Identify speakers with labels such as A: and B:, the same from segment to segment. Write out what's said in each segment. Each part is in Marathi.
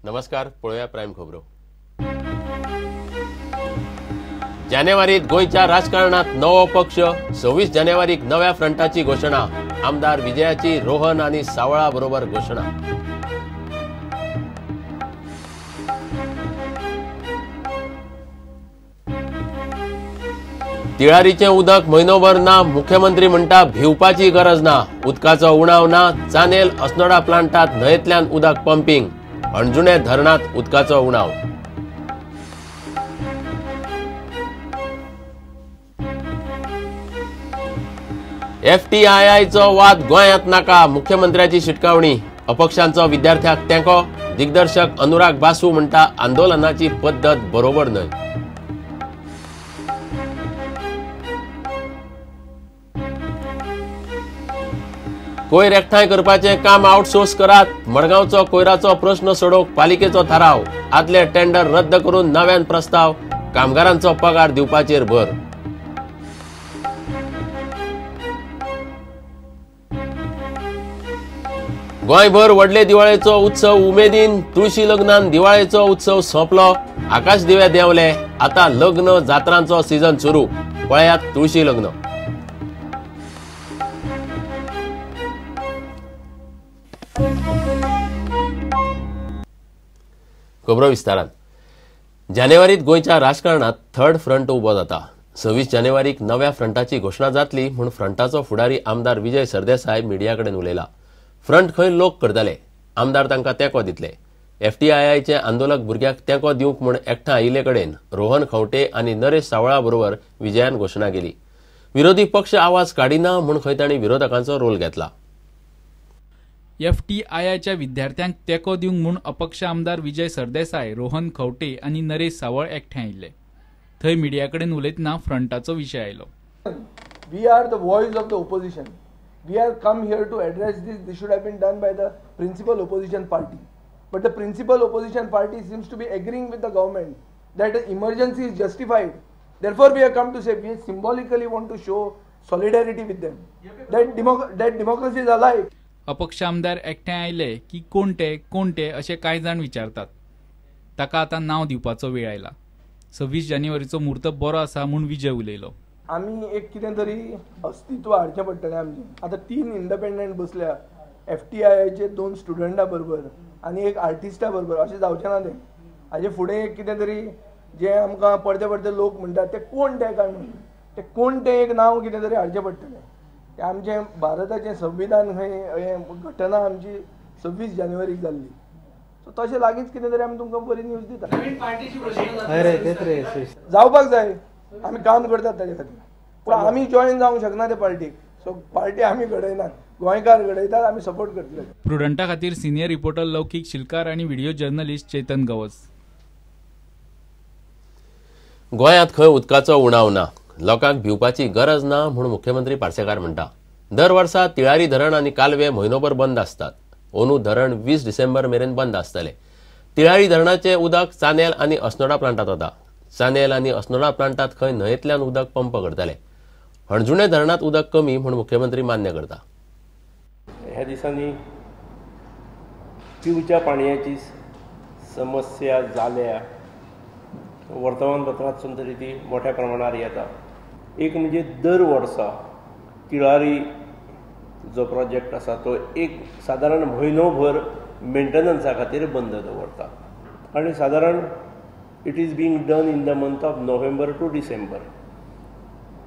A: नमस्कार, पळोवया प्रायम खबरो। जानेवारीत गोयच्या राजकारणात नवो पक्ष, 26 जानेवारीक नव्या फ्रंटाची घोषणा। आमदार विजयाची रोहन आणि सावळा बरोबर घोषणा। तिळारीचे उदक म्हयनोभर ना, मुख्यमंत्री म्हणटा भिवपाची गरज ना। उदकाचो उणाव ना, चानेल अस्नोडा प्लांटात न्हंयेतल्यान उदक पंपिंग। अणजुणे धरणात उदकाचो उणाव। FTIIचो वाद गोंयांत नाका, मुख्यमंत्र्याची शिटकावणी। अपक्षांचो विद्यार्थ्यांक तेंको, दिग्दर्शक अनुराग बासू म्हणटा आंदोलनाची पद्धत बरोबर न्हय। कोयर एकठांय करपाचे काम आउटसोर्स करात। मडगांवचो कोयराचो प्रश्न सोडोवंक पालिकेचो थाराव। आदले टेंडर रद्द करून नव्यान प्रस्ताव। कामगारांचो पगार दिवपाचेर भर। गोंयभर व्हडले दिवाळेचो उत्सव उमेदीन। तुळशी लग्नान दिवाळेचो उत्सव सोंपलो। आकाश दिवे देंवले। आता लग्न जात्रांचो सीझन सुरू। पळयात तुळशी लग्न। खबरो विस्तारान। जानेवारीत गोयच्या राजकारणात थर्ड फ्रंट उबो जाता। 26 जानेवारीक नव्या फ्रंटाची घोषणा जातली म्हूण फ्रंटाचो फुडारी आमदार विजय सरदेसाय मिडियाकडेन उलयला। फ्रंट खंय लोक करतले, आमदार तांकां तेंको दितले। FTIIचे आंदोलक भुरग्यांक तेंको दिवंक म्हूण एकठांय आयिल्ले कडेन रोहन खंवटे आनी नरेश सावळा बरोबर विजयान घोषणा केली। विरोधी पक्ष आवाज काडिना म्हूण खंय तांणी विरोधकांचो रोल घेतला।
B: FTIIच्या विद्यार्थ्यांक तेंको दिवंक म्हूण अपक्ष आमदार विजय सरदेसाय, रोहन खंवटे आनी नरेश सावळ एकठांय आयिल्ले। थंय मिडिया कडेन उलयतना फ्रंटाचो विशय आयलो।
C: We are the voice of the opposition. We have come here to address this. This should have been done by the principal opposition party. But the principal opposition party seems to be agreeing with the government that the emergency is justified. Therefore, we have come to say we symbolically want to show solidarity with them. That democracy is alive.
B: अपक्ष आमदार एकठांय आयले की कोणते असे कांय जाण विचारतात। ताका आतां नाव दिवपाचो वेळ आयला। 26 जानेवारीचो मुहूर्त बरो आसा म्हूण विजय उलयलो।
C: आमी एक कितें तरी अस्तित्व हाडचें पडटलें आमचें। आतां 3 इंडिपेंडंट बसल्या, FTIIचे 2 स्टुडंटा बरोबर आनी एक आर्टिस्टा बरोबर। अशें जावचें ना तें। हाजे फुडें एक कितें तरी जे आमकां पडते लोक म्हणटात ते कोण ते काय म्हणून ते कोण ते एक नांव कितें तरी हाडचें पडटलें। आमचे भारताचे संविधान घटना आमची 26 जानेवारीक जाल्ली। सो तशें लागींच कितें तरी आमी तुमकां बरी न्यूज दिता। जावपाक जाय, आमी काम करतात ताजे खातीर। पूण आमी जॉईन जावंक शकना ते पार्टीक। सो पार्टी आमी घडयनात, गोंयकार घडयतात, आमी सपोर्ट करतले।
B: प्रुडंटा खातीर सिनियर रिपोर्टर लौकीक शिलकार आनी व्हिडिओ जर्नलिस्ट चेतन गवस।
A: गोंयांत खंय उदकाचो उणाव ना, लोकांक भिवपाची गरज ना म्हूण मुख्यमंत्री पार्सेकार म्हणटा। दर वर्सा तिळारी धरण आनी कालवे म्हयनोभर बंद आसतात। अंदू धरण 20 डिसेंबर मेरेन बंद आसतले। तिळारी धरणाचे उदक चानेल आनी अस्नोडा प्लांटात वता। चानेल आनी अस्नोडा प्लांटात खंय न्हंयेतल्यान उदक पंप करतले। अणजुणे धरणात उदक कमी म्हूण मुख्यमंत्री मान्य करता।
D: ह्या दिसांनी पिवच्या पाणयाची समस्या जाल्या वर्तमानपत्रांतसून तरी ती मोठ्या प्रमाणार येता। एक म्हणजे दर वर्सा तिळारी जो प्रोजेक्ट आसा तो एक सादारण म्हयनोभर मेंटेनन्सा खातीर बंद दवरता आनी सादारण it is being done in the month of November to December.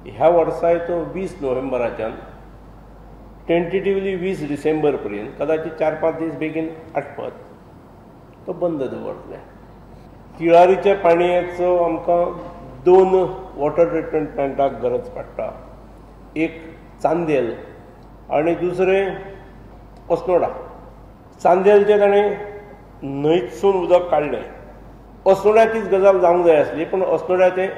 D: ह्या वर्साय तो 20 नोव्हेंबराच्यान टेंटेटिवली 20 डिसेंबर पर्यंत, कदाचित 4-5 दीस बेगीन आटपत तो बंद दवरतले। तिळारीच्या पाणयाचो आमकां 2 वॉटर ट्रिटमेंट प्लांटाक गरज पडटा। एक चांदेल आनी दुसरें अस्नोडा। चांदेलचे ताणें न्हंयतसून उदक काडलें। अस्नोड्या तीच गजाल जावंक जाय आसली, पूण अस्नोड्या तें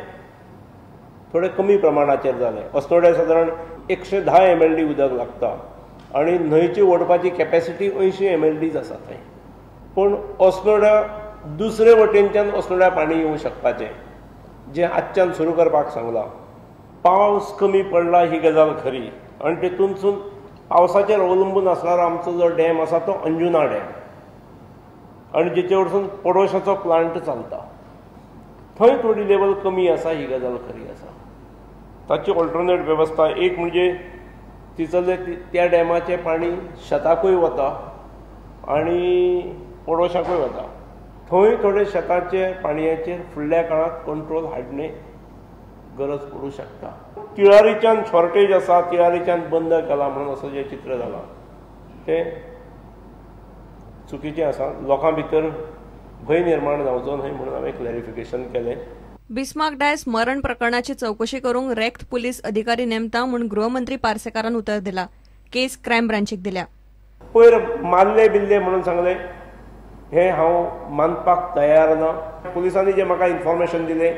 D: थोडे कमी प्रमाणाचेर जालें। अस्नोड्या सादारण 110 MLD उदक लागता आनी न्हंयची ओडपाची कॅपॅसिटी 80 MLDच आसा थंय। पूण अस्नोड्या दुसरे वटेनच्यान अस्नोड्या पाणी येवंक शकपाचें, जें आजच्यान सुरू करपाक सांगलां। पावस कमी पडला ही गजाल खरी आनी तेतूनसून पावसाचेर अवलंबून असणारो आमचो जो डॅम आसा तो अंजुना डॅम आनी जेचे वरसून पडोशाचो प्लांट चलता थंय थोडी लेवल कमी आसा, ही गजाल खरी आसा. ताची ऑल्टरनेट वेवस्था एक म्हणजे तिचले त्या डॅमाचें पाणी शेताकूय वता आनी पडोशाकूय वता. थंय थोडे शेताचे पाणयाचेर फुडल्या काळात कंट्रोल हाडणे गरज पडू शकता. तिळारीच्यान शॉर्टेज आसा, तिळारीच्यान बंद केला म्हणून असं जें चित्र जालां तें चुकीचें आसा. लोकां भितर भंय निर्माण जावचो न्हय म्हणून हांवें क्लॅरिफिकेशन केलें.
E: बिस्मार्क डायस मरण प्रकरणाची चौकशी करूंक रेक्ट पुलीस अधिकारी नेमता म्हूण गृहमंत्री पार्सेकारान उतर दिला. केस क्रायम ब्रांचीक दिल्या.
D: पयर मारले बिल्ले म्हणून सांगले, हे हांव मानपाक तयार ना. पुलिसांनी जे म्हाका इन्फॉर्मेशन दिलें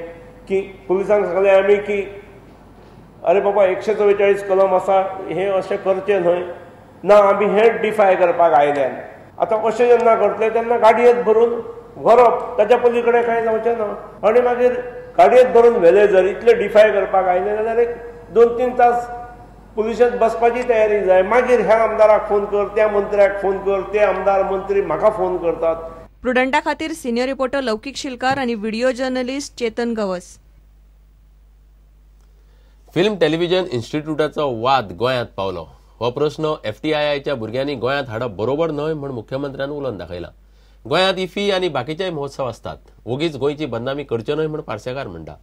D: की पुलिसांक सांगलें आमी की अरे बाबा 144 कलम आसा, हे अशें करचें न्हय ना, आमी हें डिफाय करपाक आयल्यान. आतां अशें जेन्ना करतले तेन्ना गाडयेंत भरून व्हरप, ताच्या पलीकडे कांय जावचें ना. आनी मागीर गाडयेंत भरून व्हेले जर इतले डिफाय करपाक आयले जाल्यार एक 2-3 तास पुलिशेंत बसपाची तयारी जाय. मागीर ह्या आमदाराक फोन कर, त्या मंत्र्याक फोन कर, ते आमदार मंत्री म्हाका फोन करतात.
E: प्रुडंटा खातीर सिनियर रिपोर्टर लौकीक शिलकार आनी video journalist Chetan Gawas.
A: Film television इन्स्टिट्यूटाचो वाद गोंयांत पावलो. हो प्रस्न FTIIच्या भुरग्यांनी गोंयांत हाडप बरोबर न्हय म्हूण मुख्यमंत्र्यान उलोवन दाखयला. गोंयांत इफ्फी आनी बाकीचेय महोत्सव आसतात, ओगीच गोंयची बदनामी करचे न्हय म्हूण पार्सेकार म्हणटा.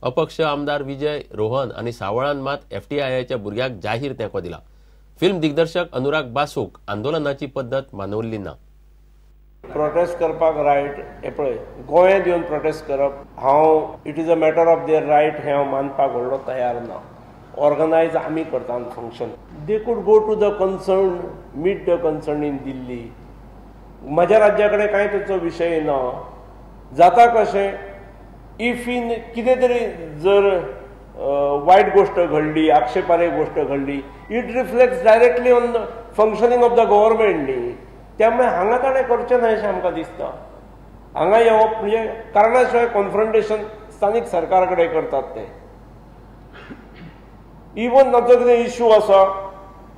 A: अपक्ष आमदार विजय रोहन आनी सावळान मात FTIIच्या भुरग्याक जाहीर तेंको दिला. फिल्म दिग्दर्शक अनुराग बासूक आंदोलनाची पद्दत मानवल्ली ना.
D: प्रोटेस्ट करपाक रायट, हे पळय गोंयांत येवन प्रोटेस्ट करप, हांव it is a matter of their right हें हांव मानपाक व्हडलो तयार ना. ऑर्गनायज आमी करता function. They could go to the concern, meet the concern in Delhi. म्हज्या राज्या कडेन कांय ताचो विशय ना. जाता कशें इफ इन कितें तरी जर वायट गोष्ट घडली, आक्षेपार्ह गोष्ट घडली, it reflects directly on the functioning of the government न्ही. त्यामुळे हांगा ताणें करचें न्हय अशें आमकां दिसता. हांगा येवप म्हणजे कारणा शिवाय कॉन्फ्रंटेशन स्थानीक सरकार कडेन करतात ते. इवन ताचो कितें इश्यू आसा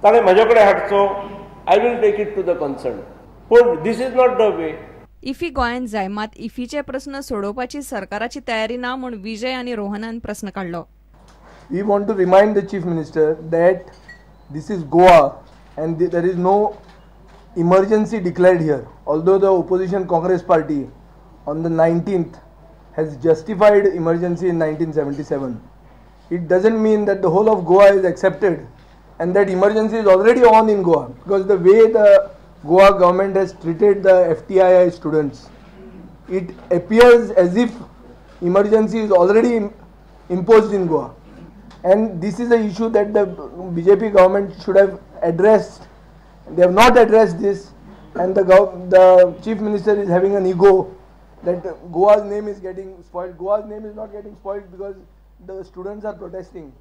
D: ताणें म्हजे कडेन हाडचो, I will take it to the concern. पूण this is not the way.
E: IFFI गोंयांत जाय, मात इफ्फीचे प्रस्न सोडोवपाची सरकाराची तयारी ना म्हूण विजय आनी रोहनान प्रस्न काडलो.
C: We want to remind the Chief Minister that this is Goa and there is no emergency declared here. Although the opposition Congress party on the 19th has justified emergency in 1977, it doesn't mean that the whole of Goa is accepted and that emergency is already on in Goa, because the way the Goa government has treated the FTII students, it appears as if emergency is already imposed in Goa. And this is an issue that the BJP government should have addressed. They have not addressed this, and the Chief Minister is having an ego that Goa's name is getting spoiled. Goa's name is not getting spoiled because the students are protesting.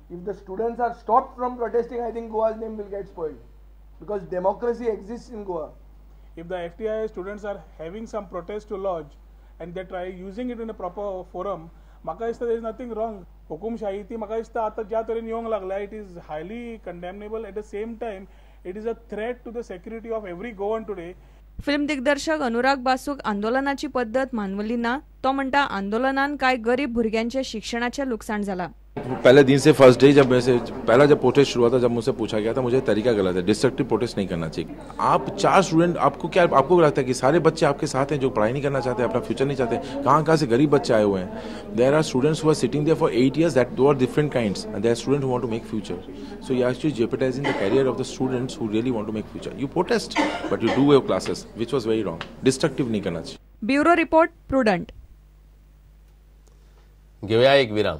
C: If the students are stopped from protesting, I think Goa's name will get spoiled, because democracy exists in Goa.
F: If the FTII students are having some protest to lodge and they try using it in a proper forum, म्हाका दिसता there is nothing wrong. हुकुमशाही ती म्हाका दिसता आतां ज्या तरेन येवंक लागल्या, it is highly condemnable. At the same time, it is a threat to the security of every Goan today.
E: Film दिग्दर्शक अनुराग बासूक आंदोलनाची पद्दत मानवली ना. तो म्हणटा आंदोलनान कांय गरीब भुरग्यांचे शिक्षणाचे लुकसाण जाला.
G: पहले दिन से फर्स्ट डे जब प्रोटेस्ट शुरू हुआ था, जब मुझसे पूछा गया था, मुझे तरीका गलत है. डिस्ट्रक्टिव प्रोटेस्ट नहीं करना चाहिए. आप 4 स्टूडेंट, आपको लगता है कि सारे बच्चे आपके साथ हैं जो पढ़ाई नहीं करना चाहते, अपना फ्यूचर नहीं चाहते? कहाँ से गरीब बच्चे आए हुए हैं. There are students who are sitting there for 8 years that are different kinds, and there are students who want to make future. So you are actually jeopardizing the career of the students who really want to make future. You protest, but you do your classes, which was very wrong. Destructive नहीं करना चाहिए.
E: Bureau report, prudent.
A: घेऊया एक विराम.